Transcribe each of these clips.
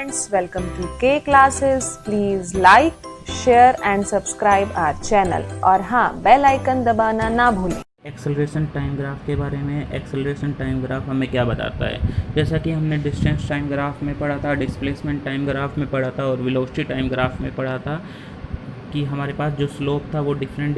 friends, welcome to K classes. Please like, share and subscribe our channel और हाँ bell icon दबाना ना भूलें। एक्सेलरेशन टाइम ग्राफ के बारे में। एक्सेलरेशन टाइम ग्राफ हमें क्या बताता है? जैसा कि हमने डिस्टेंस टाइम ग्राफ में पढ़ा था, डिस्प्लेसमेंट टाइम ग्राफ में पढ़ा था और वेलोसिटी टाइम ग्राफ में पढ़ा था कि हमारे पास जो स्लोप था वो डिफरेंट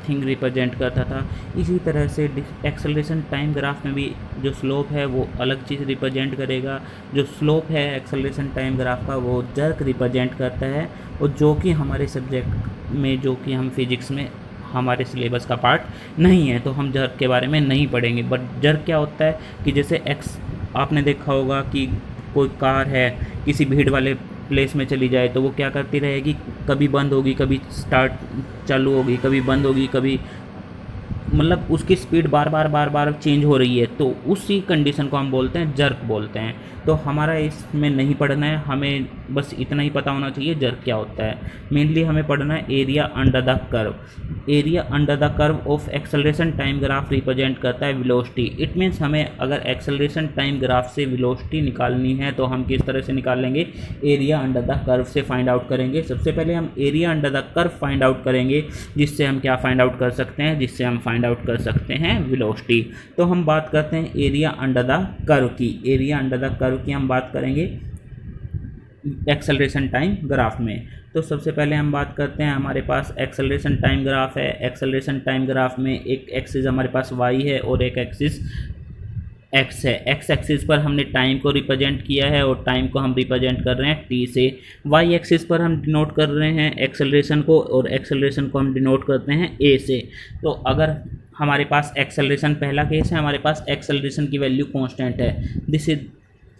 थिंग रिप्रेजेंट करता था। इसी तरह से एक्सेलरेशन टाइम ग्राफ में भी जो स्लोप है वो अलग चीज़ रिप्रेजेंट करेगा। जो स्लोप है एक्सेलरेशन टाइम ग्राफ का वो जर्क रिप्रेजेंट करता है, और जो कि हमारे सब्जेक्ट में, जो कि हम फिज़िक्स में हमारे सिलेबस का पार्ट नहीं है, तो हम जर्क के बारे में नहीं पढ़ेंगे। बट जर्क क्या होता है कि जैसे आपने देखा होगा कि कोई कार है किसी भीड़ वाले प्लेस में चली जाए तो वो क्या करती रहेगी, कभी बंद होगी, कभी स्टार्ट चालू होगी, कभी बंद होगी, कभी मतलब उसकी स्पीड बार बार चेंज हो रही है, तो उसी कंडीशन को हम बोलते हैं जर्क बोलते हैं। तो हमारा इसमें नहीं पढ़ना है, हमें बस इतना ही पता होना चाहिए जर्क क्या होता है। मेनली हमें पढ़ना है area under the curve. Area under the curve of acceleration time graph represent करता है वेलोसिटी। इट मीन्स हमें अगर एक्सेलरेशन टाइम ग्राफ से वेलोसिटी निकालनी है तो हम किस तरह से निकालेंगे? एरिया अंडर द कर्व से फाइंड आउट करेंगे। सबसे पहले हम area under the curve find out करेंगे, जिससे हम क्या फाइंड आउट कर सकते हैं? जिससे हम फाइंड आउट कर सकते हैं वेलोसिटी। तो हम बात करते हैं एरिया अंडर द कर्व की। एरिया अंडर द कर्व की हम बात करेंगे एक्सेलरेशन टाइम ग्राफ में। तो सबसे पहले हम बात करते हैं, हमारे पास एक्सेलरेशन टाइम ग्राफ है। एक्सेलरेशन टाइम ग्राफ में एक एक्सिस हमारे पास y है और एक एक्सिस x है। x एक्सिस पर हमने टाइम को रिप्रेजेंट किया है और टाइम को हम रिप्रेजेंट कर रहे हैं t से। y एक्सिस पर हम डिनोट कर रहे हैं एक्सेलरेशन को, और एक्सेलरेशन को हम डिनोट करते हैं a से। तो अगर हमारे पास एक्सेलरेशन, पहला केस है हमारे पास एक्सेलरेशन की वैल्यू कांस्टेंट है, दिस इज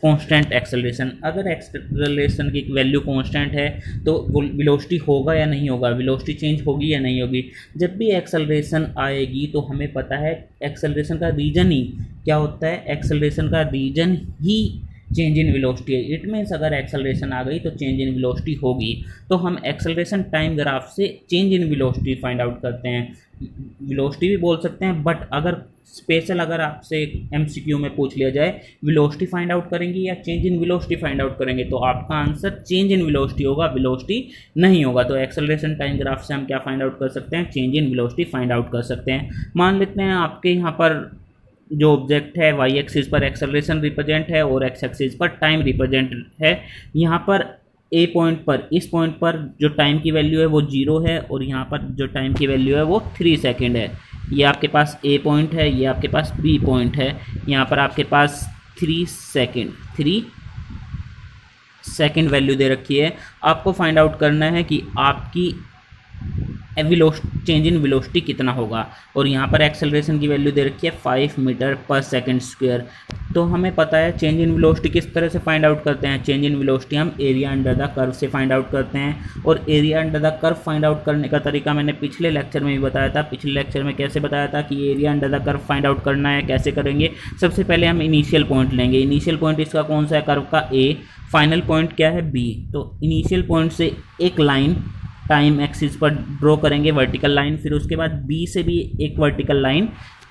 कांस्टेंट एक्सेलरेशन। अगर एक्सेलरेशन की वैल्यू कांस्टेंट है तो वेलोसिटी होगा या नहीं होगा, वेलोसिटी चेंज होगी या नहीं होगी। जब भी एक्सेलरेशन आएगी तो हमें पता है एक्सेलरेशन का रीजन ही क्या होता है, एक्सेलरेशन का रीजन ही चेंज इन वेलोसिटी है। इट मीन्स अगर एक्सेलरेशन आ गई तो चेंज इन वेलोसिटी होगी। तो हम एक्सेलरेशन टाइम ग्राफ से change in velocity find out करते हैं। वेलोसिटी भी बोल सकते हैं, बट अगर स्पेशल अगर आपसे एमसीक्यू में पूछ लिया जाए वेलोसिटी फाइंड आउट करेंगे या change in velocity find out करेंगे, तो आपका आंसर चेंज इन वेलोसिटी होगा, वेलोसिटी नहीं होगा। तो एक्सेलरेशन टाइम ग्राफ से हम क्या फाइंड आउट कर सकते हैं? Change in velocity find out कर सकते हैं। मान लेते हैं आपके यहाँ पर जो ऑब्जेक्ट है वाई एक्सिस पर एक्सेलरेशन रिप्रेजेंट है और एक्स एक्सिस पर टाइम रिप्रेजेंट है। यहाँ पर ए पॉइंट पर, इस पॉइंट पर जो टाइम की वैल्यू है वो 0 है और यहाँ पर जो टाइम की वैल्यू है वो 3 सेकेंड है। ये आपके पास ए पॉइंट है, ये आपके पास बी पॉइंट है। यहाँ पर आपके पास 3 सेकेंड वैल्यू दे रखी है। आपको फाइंड आउट करना है कि आपकी चेंज इन वेलोसिटी कितना होगा, और यहाँ पर एक्सेलरेशन की वैल्यू दे रखी है 5 मीटर पर सेकंड स्क्वायर। तो हमें पता है चेंज इन वेलोसिटी किस तरह से फाइंड आउट करते हैं। चेंज इन वेलोसिटी हम एरिया अंडर द कर्व से फाइंड आउट करते हैं, और area under the curve find out करने का तरीका मैंने पिछले लेक्चर में भी बताया था। पिछले लेक्चर में कैसे बताया था कि area under the curve find out करना है, कैसे करेंगे? सबसे पहले हम इनिशियल पॉइंट लेंगे। इनिशियल पॉइंट इसका कौन सा है? कर्व का ए। फाइनल पॉइंट क्या है? बी। तो इनिशियल पॉइंट से एक लाइन टाइम एक्सिस पर ड्रॉ करेंगे, वर्टिकल लाइन। फिर उसके बाद बी से भी एक वर्टिकल लाइन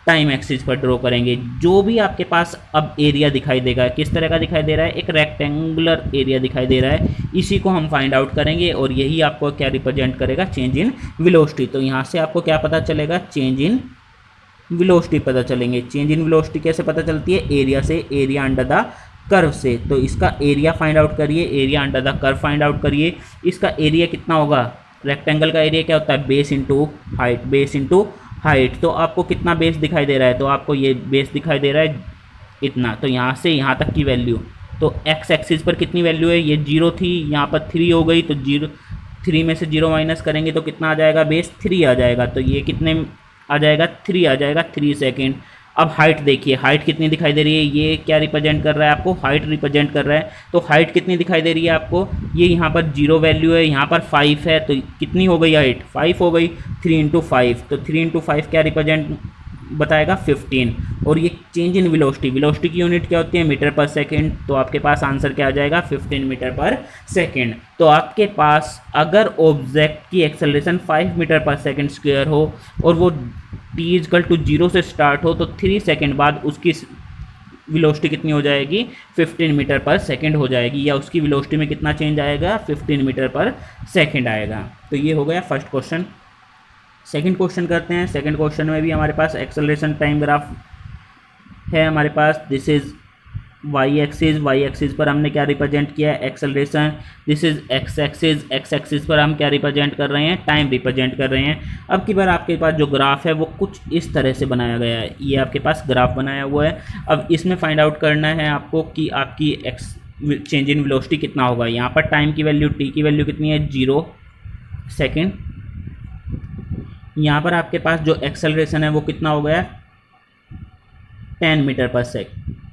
टाइम एक्सिस पर ड्रॉ करेंगे। जो भी आपके पास अब एरिया दिखाई देगा, किस तरह का दिखाई दे रहा है? एक रेक्टेंगुलर एरिया दिखाई दे रहा है। इसी को हम फाइंड आउट करेंगे और यही आपको क्या रिप्रेजेंट करेगा? Change in velocity. तो यहाँ से आपको क्या पता चलेगा? चेंज इन वेलोसिटी पता चलेंगे। चेंज इन वेलोसिटी कैसे पता चलती है? एरिया से, एरिया अंडर द कर्व से। तो इसका एरिया फाइंड आउट करिए, area under the curve find out करिए। इसका एरिया कितना होगा? रेक्टेंगल का एरिया क्या होता है? Base into height, base into height. तो आपको कितना बेस दिखाई दे रहा है? तो आपको ये बेस दिखाई दे रहा है इतना। तो यहाँ से यहाँ तक की वैल्यू, तो एक्स एक्सिस पर कितनी वैल्यू है? ये 0 थी, यहाँ पर 3 हो गई, तो 3 में से 0 माइनस करेंगे तो कितना आ जाएगा? बेस 3 आ जाएगा। तो ये कितने आ जाएगा? 3 आ जाएगा, 3 सेकेंड। अब हाइट देखिए, हाइट कितनी दिखाई दे रही है? ये क्या रिप्रेजेंट कर रहा है आपको? हाइट रिप्रेजेंट कर रहा है। तो हाइट कितनी दिखाई दे रही है आपको? ये यहाँ पर 0 वैल्यू है, यहाँ पर 5 है, तो कितनी हो गई हाइट? 5 हो गई। 3 इंटू 5, तो 3 इंटू 5 क्या रिप्रेजेंट बताएगा? 15। और ये चेंज इन वेलोसिटी, वेलोसिटी की यूनिट क्या होती है? मीटर पर सेकेंड। तो आपके पास आंसर क्या आ जाएगा? 15 मीटर पर सेकेंड। तो आपके पास अगर ऑब्जेक्ट की एक्सेलरेशन 5 मीटर पर सेकेंड स्क्वायर हो और वो t = 0 से स्टार्ट हो, तो 3 सेकेंड बाद उसकी वेलोसिटी कितनी हो जाएगी, 15 मीटर पर सेकंड हो जाएगी, या उसकी वेलोसिटी में कितना चेंज आएगा, 15 मीटर पर सेकंड आएगा। तो ये हो गया फर्स्ट क्वेश्चन। सेकंड क्वेश्चन करते हैं। सेकंड क्वेश्चन में भी हमारे पास एक्सेलरेशन टाइम ग्राफ है हमारे पास। दिस इज़ वाई एक्सिस पर हमने क्या रिप्रेजेंट किया है, acceleration. This is x axis पर हम क्या रिप्रेजेंट कर रहे हैं, टाइम रिप्रेजेंट कर रहे हैं। अब की बार आपके पास जो ग्राफ है वो कुछ इस तरह से बनाया गया है, ये आपके पास ग्राफ बनाया हुआ है। अब इसमें फाइंड आउट करना है आपको कि आपकी चेंज इन वेलोसिटी कितना होगा। यहाँ पर टाइम की वैल्यू, टी की वैल्यू कितनी है, 0 सेकेंड। यहाँ पर आपके पास जो एक्सेलरेशन है वो कितना हो गया, 10 मीटर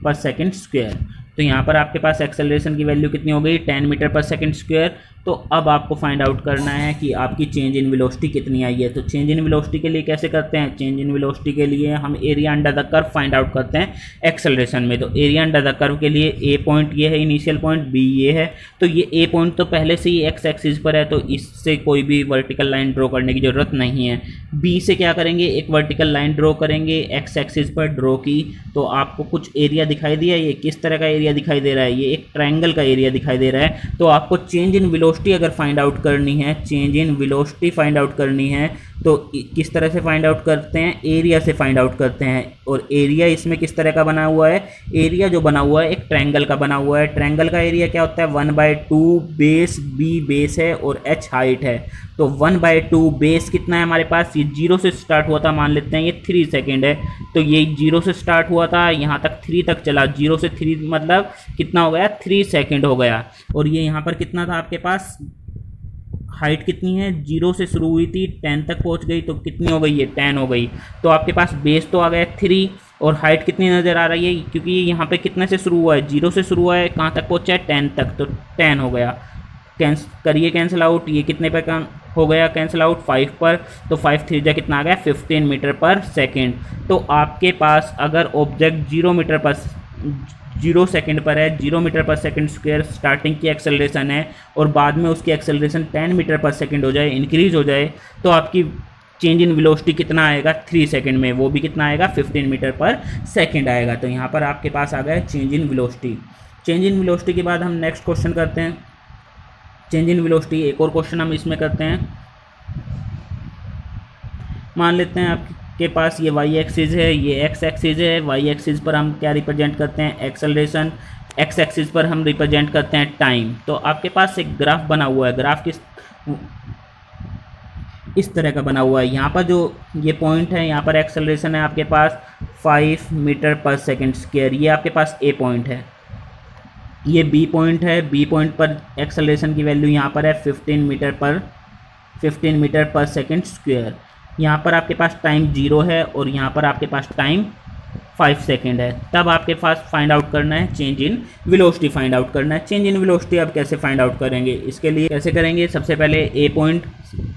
पर सेकंड स्क्वायर। तो यहाँ पर आपके पास एक्सेलरेशन की वैल्यू कितनी हो गई, 10 मीटर पर सेकंड स्क्वायर। तो अब आपको फाइंड आउट करना है कि आपकी चेंज इन वेलोसिटी कितनी आई है। तो चेंज इन वेलोसिटी के लिए कैसे करते हैं, चेंज इन वेलोसिटी के लिए हम area under the curve find out करते हैं एक्सेलरेशन में। तो एरिया अंडर द कर्व के लिए ए पॉइंट ये है इनिशियल पॉइंट, बी ये है। तो ये ए पॉइंट तो पहले से ही एक्स एक्सिस पर है, तो इससे कोई भी वर्टिकल लाइन ड्रॉ करने की ज़रूरत नहीं है। बी से क्या करेंगे, एक वर्टिकल लाइन ड्रॉ करेंगे, एक्स एक्सिस पर ड्रॉ की। तो आपको कुछ एरिया दिखाई दिया, ये किस तरह का एरिया दिखाई दे रहा है, ये एक ट्रायंगल का एरिया दिखाई दे रहा है। तो आपको चेंज इन वेलोसिटी अगर फाइंड आउट करनी है, change in velocity find out करनी है, तो किस तरह से फाइंड आउट करते हैं, एरिया से फाइंड आउट करते हैं। और एरिया इसमें किस तरह का बना हुआ है, एरिया जो बना हुआ है एक ट्रायंगल का बना हुआ है। ट्रायंगल का एरिया क्या होता है, 1/2 बेस, बी बेस है और एच हाइट है। तो 1/2 बेस कितना है हमारे पास, ये 0 से स्टार्ट हुआ था, मान लेते हैं ये 3 सेकेंड है। तो ये 0 से स्टार्ट हुआ था, यहाँ तक 3 तक चला, 0 से 3 मतलब कितना हो गया, 3 सेकेंड हो गया। और ये यहाँ पर कितना था आपके पास, हाइट कितनी है, 0 से शुरू हुई थी 10 तक पहुंच गई, तो कितनी हो गई है, 10 हो गई। तो आपके पास बेस तो आ गया 3 और हाइट कितनी नज़र आ रही है, क्योंकि यहाँ पे कितने से शुरू हुआ है, 0 से शुरू हुआ है, कहाँ तक पहुँचा है, 10 तक, तो 10 हो गया। करिए कैंसिल आउट, ये कितने पर हो गया कैंसिल आउट, 5 पर। तो 5 3 जा कितना आ गया, 15 मीटर पर सेकेंड। तो आपके पास अगर ऑब्जेक्ट 0 सेकंड पर है, 0 metre per second square starting की एक्सेलरेशन है, और बाद में उसकी एक्सेलरेशन 10 मीटर पर सेकंड हो जाए, इंक्रीज हो जाए, तो आपकी चेंज इन वेलोसिटी कितना आएगा, 3 सेकंड में, वो भी कितना आएगा, 15 मीटर पर सेकंड आएगा। तो यहाँ पर आपके पास आ गया change in velocity. Change in velocity के बाद हम नेक्स्ट क्वेश्चन करते हैं, चेंज इन वेलोसिटी। एक और क्वेश्चन हम इसमें करते हैं। मान लेते हैं आपके पास ये वाई एक्सिस है, ये एक्स एक्सिस है। वाई एक्सिस पर हम क्या रिप्रेजेंट करते हैं, एक्सेलरेशन। एक्स एक्सिस पर हम रिप्रेजेंट करते हैं टाइम। तो आपके पास एक ग्राफ बना हुआ है, ग्राफ इस तरह का बना हुआ है। यहाँ पर जो ये पॉइंट है, यहाँ पर एक्सेलरेशन है आपके पास 5 मीटर पर सेकंड स्क्वायर, ये आपके पास ए पॉइंट है। ये बी पॉइंट है, बी पॉइंट पर एक्सेलरेशन की वैल्यू यहाँ पर है 15 मीटर पर सेकंड स्क्वायर। यहाँ पर आपके पास टाइम 0 है और यहाँ पर आपके पास टाइम 5 सेकेंड है। तब आपके पास फाइंड आउट करना है change in velocity find out करना है। चेंज इन वेलोसिटी आप कैसे फाइंड आउट करेंगे, इसके लिए कैसे करेंगे, सबसे पहले a point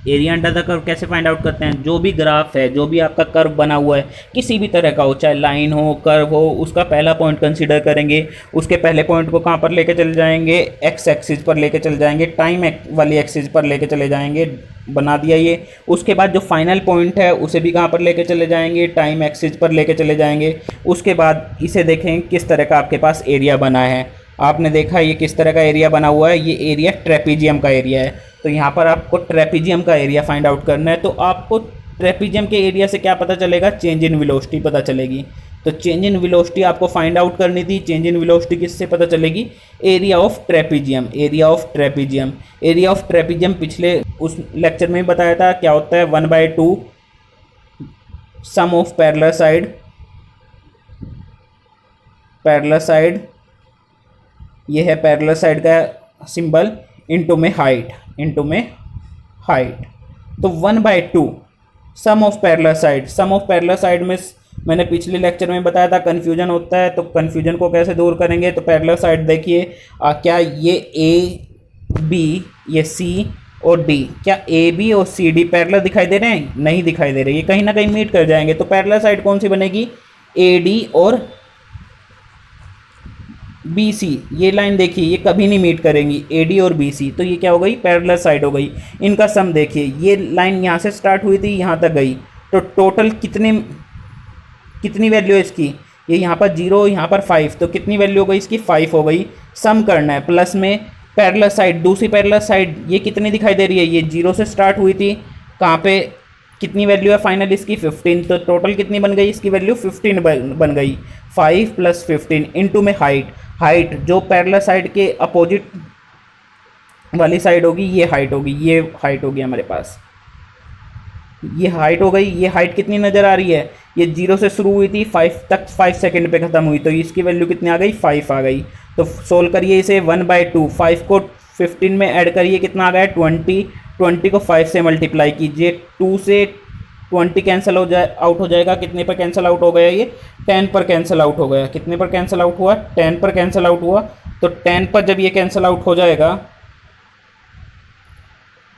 area under the curve कैसे फाइंड आउट करते हैं। जो भी ग्राफ है, जो भी आपका कर्व बना हुआ है किसी भी तरह का हो, चाहे लाइन हो, कर्व हो, उसका पहला पॉइंट कंसीडर करेंगे। उसके पहले पॉइंट को कहाँ पर लेके चले जाएंगे, एक्स एक्सिस पर लेके चले जाएंगे, टाइम वाली एक्सिस पर लेके चले जाएंगे, बना दिया ये। उसके बाद जो फाइनल पॉइंट है उसे भी कहाँ पर लेके चले जाएंगे, टाइम एक्सिस पर लेके चले जाएंगे। उसके बाद इसे देखें किस तरह का आपके पास एरिया बना है। आपने देखा ये किस तरह का एरिया बना हुआ है, ये एरिया ट्रेपीजियम का एरिया है। तो यहाँ पर आपको ट्रेपीजियम का एरिया फाइंड आउट करना है। तो आपको ट्रेपीजियम के एरिया से क्या पता चलेगा, चेंज इन वेलोसिटी पता चलेगी। तो चेंज इन वेलोसिटी आपको फाइंड आउट करनी थी। चेंज इन वेलोसिटी किससे पता चलेगी, area of trapezium. Area of trapezium, area of trapezium पिछले उस लेक्चर में बताया था क्या होता है, 1/2 sum of parallel side, parallel side ये है पैरेलल साइड का सिंबल, इनटू में हाइट, इनटू में हाइट। तो 1/2 sum of parallel side. Sum of parallel side में मैंने पिछले लेक्चर में बताया था कन्फ्यूजन होता है, तो कन्फ्यूजन को कैसे दूर करेंगे। तो पैरेलल साइड देखिए, क्या ये ए बी, ये सी और डी, क्या ए बी और सी डी पैरेलल दिखाई दे रहे हैं, नहीं दिखाई दे रहे, ये कहीं ना कहीं मीट कर जाएंगे। तो पैरेलल साइड कौन सी बनेगी, ए डी और बी सी। ये लाइन देखिए, ये कभी नहीं मीट करेंगी, ए डी और बी सी। तो ये क्या हो गई, पैरेलल साइड हो गई। इनका सम देखिए, ये लाइन यहाँ से स्टार्ट हुई थी, यहाँ तक गई, तो टोटल कितनी वैल्यू है इसकी, ये यहाँ पर 0, यहाँ पर 5, तो कितनी वैल्यू हो गई इसकी? 5 हो गई। सम करना है, प्लस में पैरेलल साइड, दूसरी पैरेलल साइड ये कितनी दिखाई दे रही है? ये 0 से स्टार्ट हुई थी, कहाँ पे कितनी वैल्यू है फाइनल इसकी? 15, तो टोटल कितनी बन गई इसकी वैल्यू? 15 बन गई। 5 + 15 इंटू में हाइट जो पैरेलल साइड के अपोजिट वाली साइड होगी ये हाइट होगी, ये हाइट होगी हमारे पास, ये हाइट हो गई। ये हाइट कितनी नज़र आ रही है? ये 0 से शुरू हुई थी, 5 तक 5 सेकंड पे ख़त्म हुई, तो इसकी वैल्यू कितनी आ गई? 5 आ गई। तो सोल्व करिए इसे 1/2, 5 को 15 में ऐड करिए, कितना आ गया? 20। 20 को 5 से मल्टीप्लाई कीजिए, 2 से 20 कैंसिल आउट हो जाएगा। कितने पर कैंसिल आउट हो गया? ये 10 पर कैंसिल आउट हो गया। कितने पर कैंसिल आउट हुआ? 10 पर कैंसिल आउट हुआ। तो 10 पर जब ये कैंसिल आउट हो जाएगा,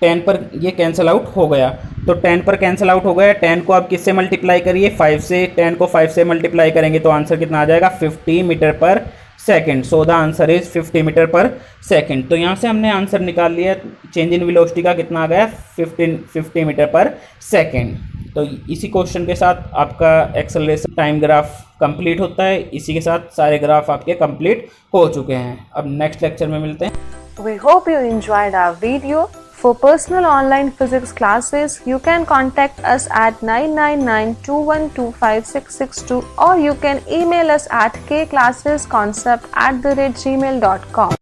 10 पर ये कैंसिल आउट हो गया, तो 10 पर कैंसिल आउट हो गया। 10 को आप किससे मल्टीप्लाई करिए? 5 से। 10 को 5 से मल्टीप्लाई करेंगे तो आंसर कितना आ जाएगा? 50 metre per second. So the answer is 50 metre per second. तो यहाँ से हमने आंसर निकाल लिया, चेंज इन वेलोसिटी का कितना आ गया? 50 मीटर पर सेकंड। तो इसी क्वेश्चन के साथ आपका एक्सेलरेशन टाइम ग्राफ कंप्लीट होता है। इसी के साथ सारे ग्राफ आपके कंप्लीट हो चुके हैं। अब नेक्स्ट लेक्चर में मिलते हैं। We hope you enjoyed our video. For personal online physics classes, you can contact us at 9992125662 or you can email us at kclassesconcept@gmail.com.